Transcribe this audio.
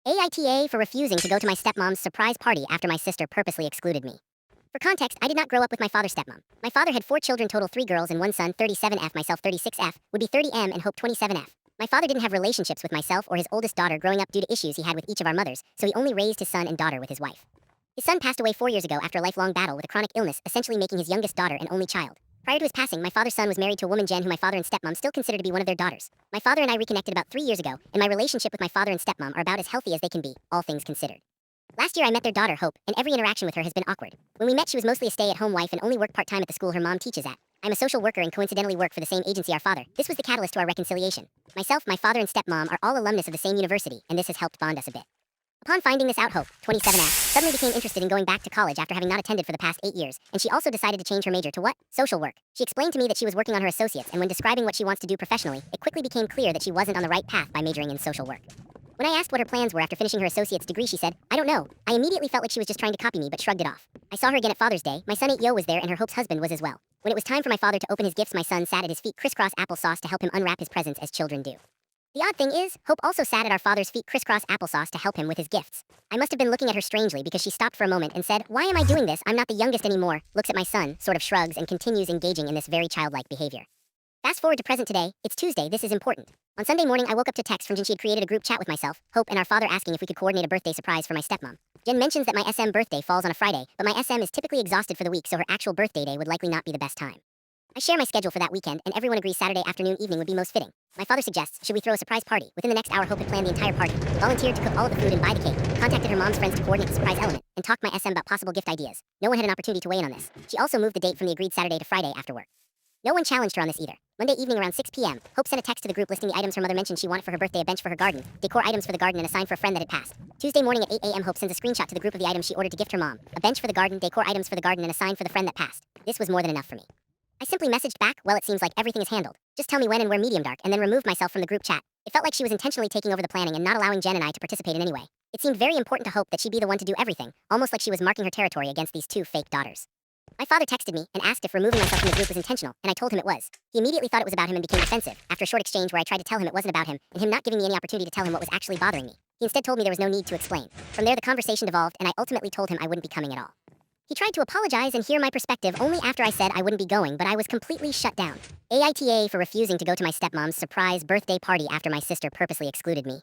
AITA for refusing to go to my stepmom's surprise party after my sister purposely excluded me. For context, I did not grow up with my father's stepmom. My father had 4 children total, 3 girls and 1 son, 37F, myself 36F, would be 30M, and Hope 27F. My father didn't have relationships with myself or his oldest daughter growing up due to issues he had with each of our mothers, so he only raised his son and daughter with his wife. His son passed away 4 years ago after a lifelong battle with a chronic illness, essentially making his youngest daughter an only child. Prior to his passing, my father's son was married to a woman, Jen, who my father and stepmom still consider to be one of their daughters. My father and I reconnected about 3 years ago, and my relationship with my father and stepmom are about as healthy as they can be, all things considered. Last year I met their daughter, Hope, and every interaction with her has been awkward. When we met, she was mostly a stay-at-home wife and only worked part-time at the school her mom teaches at. I'm a social worker and coincidentally work for the same agency our father. This was the catalyst to our reconciliation. Myself, my father, and stepmom are all alumnus of the same university, and this has helped bond us a bit. Upon finding this out, Hope, 27F, suddenly became interested in going back to college after having not attended for the past 8 years, and she also decided to change her major to what? Social work. She explained to me that she was working on her associates, and when describing what she wants to do professionally, it quickly became clear that she wasn't on the right path by majoring in social work. When I asked what her plans were after finishing her associate's degree, she said, "I don't know." I immediately felt like she was just trying to copy me, but shrugged it off. I saw her again at Father's Day. My son 8 was there, and her Hope's husband was as well. When it was time for my father to open his gifts, my son sat at his feet crisscross applesauce to help him unwrap his presents as children do. The odd thing is, Hope also sat at our father's feet crisscross applesauce to help him with his gifts. I must have been looking at her strangely because she stopped for a moment and said, "Why am I doing this? I'm not the youngest anymore." Looks at my son, sort of shrugs, and continues engaging in this very childlike behavior. Fast forward to present today. It's Tuesday. This is important. On Sunday morning, I woke up to text from Jen. She had created a group chat with myself, Hope, and our father asking if we could coordinate a birthday surprise for my stepmom. Jen mentions that my SM birthday falls on a Friday, but my SM is typically exhausted for the week, so her actual birthday day would likely not be the best time. I share my schedule for that weekend, and everyone agrees Saturday afternoon evening would be most fitting. My father suggests, should we throw a surprise party? Within the next hour, Hope had planned the entire party, volunteered to cook all of the food and buy the cake, contacted her mom's friends to coordinate the surprise element, and talked my SM about possible gift ideas. No one had an opportunity to weigh in on this. She also moved the date from the agreed Saturday to Friday after work. No one challenged her on this either. Monday evening around 6 p.m., Hope sent a text to the group listing the items her mother mentioned she wanted for her birthday: a bench for her garden, decor items for the garden, and a sign for a friend that had passed. Tuesday morning at 8 a.m., Hope sends a screenshot to the group of the items she ordered to gift her mom: a bench for the garden, decor items for the garden, and a sign for the friend that passed. This was more than enough for me. I simply messaged back, "Well, it seems like everything is handled. Just tell me when and where, medium dark," and then removed myself from the group chat. It felt like she was intentionally taking over the planning and not allowing Jen and I to participate in any way. It seemed very important to Hope that she be the one to do everything, almost like she was marking her territory against these 2 fake daughters. My father texted me and asked if removing myself from the group was intentional, and I told him it was. He immediately thought it was about him and became defensive, after a short exchange where I tried to tell him it wasn't about him, and him not giving me any opportunity to tell him what was actually bothering me. He instead told me there was no need to explain. From there, the conversation devolved, and I ultimately told him I wouldn't be coming at all. He tried to apologize and hear my perspective only after I said I wouldn't be going, but I was completely shut down. AITA for refusing to go to my stepmom's surprise birthday party after my sister purposely excluded me.